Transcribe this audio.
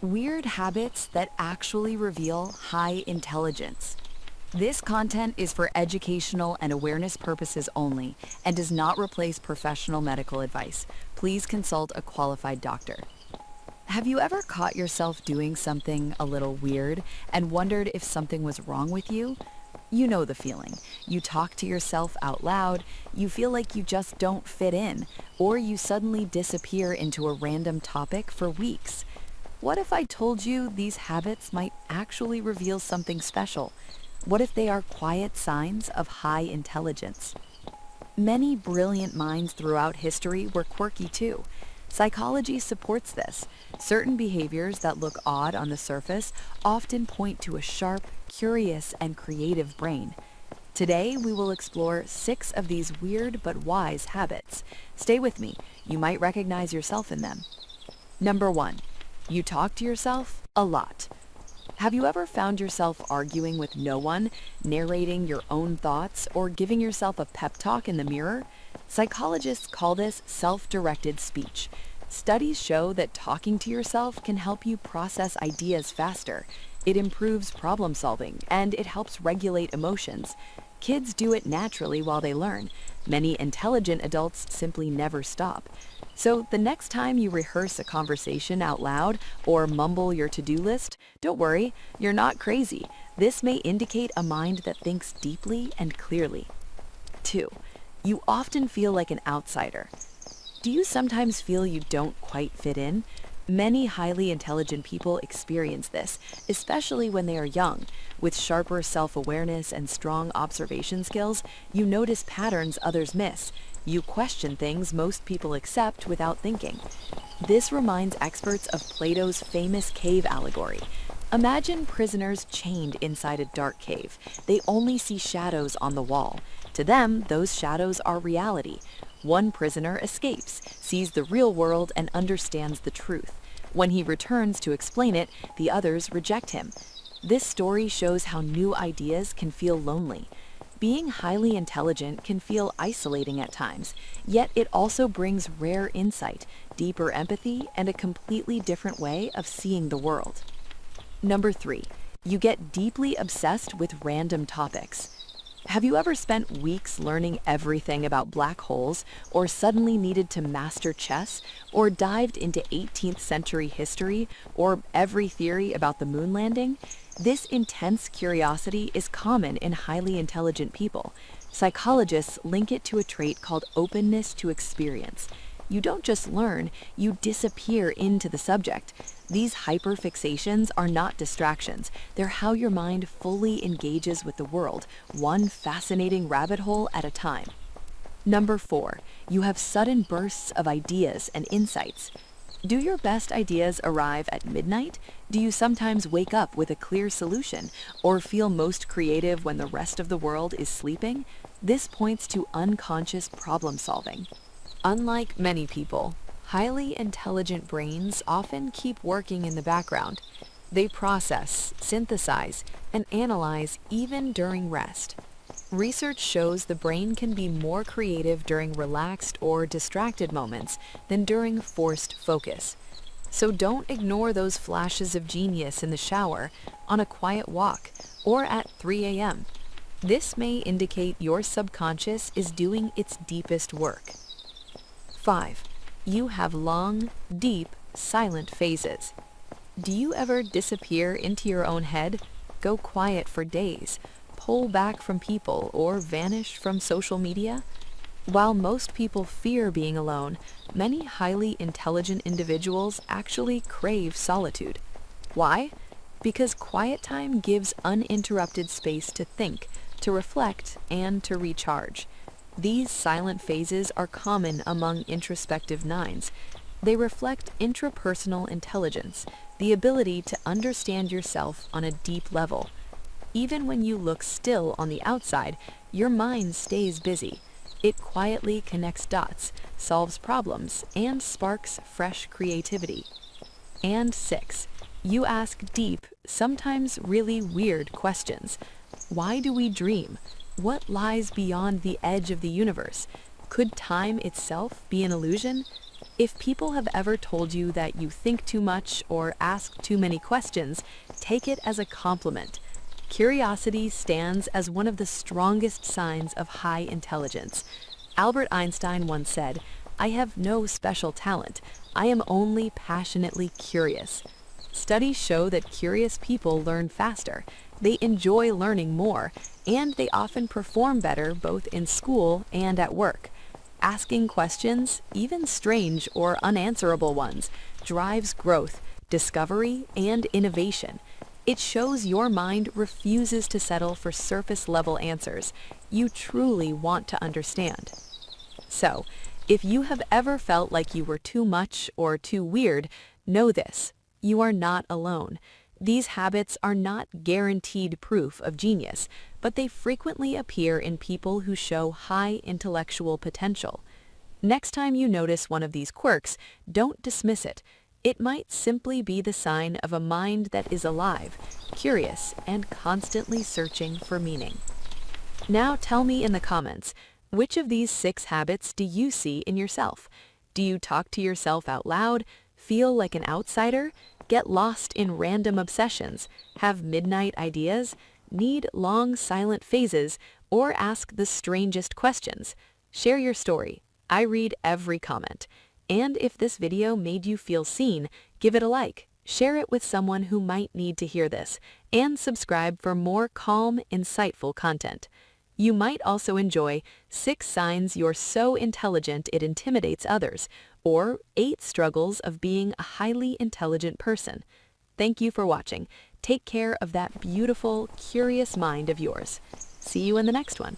Weird habits that actually reveal high intelligence. This content is for educational and awareness purposes only and does not replace professional medical advice. Please consult a qualified doctor. Have you ever caught yourself doing something a little weird and wondered if something was wrong with you? You know the feeling. You talk to yourself out loud, you feel like you just don't fit in, or you suddenly disappear into a random topic for weeks. What if I told you these habits might actually reveal something special? What if they are quiet signs of high intelligence? Many brilliant minds throughout history were quirky too. Psychology supports this. Certain behaviors that look odd on the surface often point to a sharp, curious, and creative brain. Today, we will explore 6 of these weird but wise habits. Stay with me. You might recognize yourself in them. Number 1. You talk to yourself a lot. Have you ever found yourself arguing with no one, narrating your own thoughts, or giving yourself a pep talk in the mirror? Psychologists call this self-directed speech. Studies show that talking to yourself can help you process ideas faster. It improves problem solving, and it helps regulate emotions. Kids do it naturally while they learn. Many intelligent adults simply never stop. So the next time you rehearse a conversation out loud or mumble your to-do list, don't worry, you're not crazy. This may indicate a mind that thinks deeply and clearly. 2. You often feel like an outsider. Do you sometimes feel you don't quite fit in? Many highly intelligent people experience this, especially when they are young. With sharper self-awareness and strong observation skills, you notice patterns others miss. You question things most people accept without thinking. This reminds experts of Plato's famous cave allegory. Imagine prisoners chained inside a dark cave. They only see shadows on the wall. To them, those shadows are reality. One prisoner escapes, sees the real world, and understands the truth. When he returns to explain it, the others reject him. This story shows how new ideas can feel lonely. Being highly intelligent can feel isolating at times, yet it also brings rare insight, deeper empathy, and a completely different way of seeing the world. Number 3. You get deeply obsessed with random topics. Have you ever spent weeks learning everything about black holes, or suddenly needed to master chess, or dived into 18th century history, or every theory about the moon landing? This intense curiosity is common in highly intelligent people. Psychologists link it to a trait called openness to experience. You don't just learn, you disappear into the subject. These hyperfixations are not distractions. They're how your mind fully engages with the world, one fascinating rabbit hole at a time. Number 4. You have sudden bursts of ideas and insights. Do your best ideas arrive at midnight? Do you sometimes wake up with a clear solution, or feel most creative when the rest of the world is sleeping? This points to unconscious problem solving. Unlike many people, highly intelligent brains often keep working in the background. They process, synthesize, and analyze even during rest. Research shows the brain can be more creative during relaxed or distracted moments than during forced focus. So don't ignore those flashes of genius in the shower, on a quiet walk, or at 3 a.m. This may indicate your subconscious is doing its deepest work. 5. You have long, deep, silent phases. Do you ever disappear into your own head, go quiet for days, pull back from people, or vanish from social media? While most people fear being alone, many highly intelligent individuals actually crave solitude. Why? Because quiet time gives uninterrupted space to think, to reflect, and to recharge. These silent phases are common among introspective nines. They reflect intrapersonal intelligence, the ability to understand yourself on a deep level. Even when you look still on the outside, your mind stays busy. It quietly connects dots, solves problems, and sparks fresh creativity. And 6. You ask deep, sometimes really weird questions. Why do we dream? What lies beyond the edge of the universe? Could time itself be an illusion? If people have ever told you that you think too much or ask too many questions, take it as a compliment. Curiosity stands as one of the strongest signs of high intelligence. Albert Einstein once said, "I have no special talent. I am only passionately curious." Studies show that curious people learn faster, they enjoy learning more, and they often perform better both in school and at work. Asking questions, even strange or unanswerable ones, drives growth, discovery, and innovation. It shows your mind refuses to settle for surface-level answers. You truly want to understand. So, if you have ever felt like you were too much or too weird, know this: you are not alone. These habits are not guaranteed proof of genius, but they frequently appear in people who show high intellectual potential. Next time you notice one of these quirks, don't dismiss it. It might simply be the sign of a mind that is alive, curious, and constantly searching for meaning. Now tell me in the comments, which of these 6 habits do you see in yourself? Do you talk to yourself out loud, feel like an outsider, get lost in random obsessions, have midnight ideas, need long silent phases, or ask the strangest questions? Share your story. I read every comment. And if this video made you feel seen, give it a like, share it with someone who might need to hear this, and subscribe for more calm, insightful content. You might also enjoy 6 signs you're so intelligent it intimidates others, or 8 struggles of being a highly intelligent person. Thank you for watching. Take care of that beautiful, curious mind of yours. See you in the next one.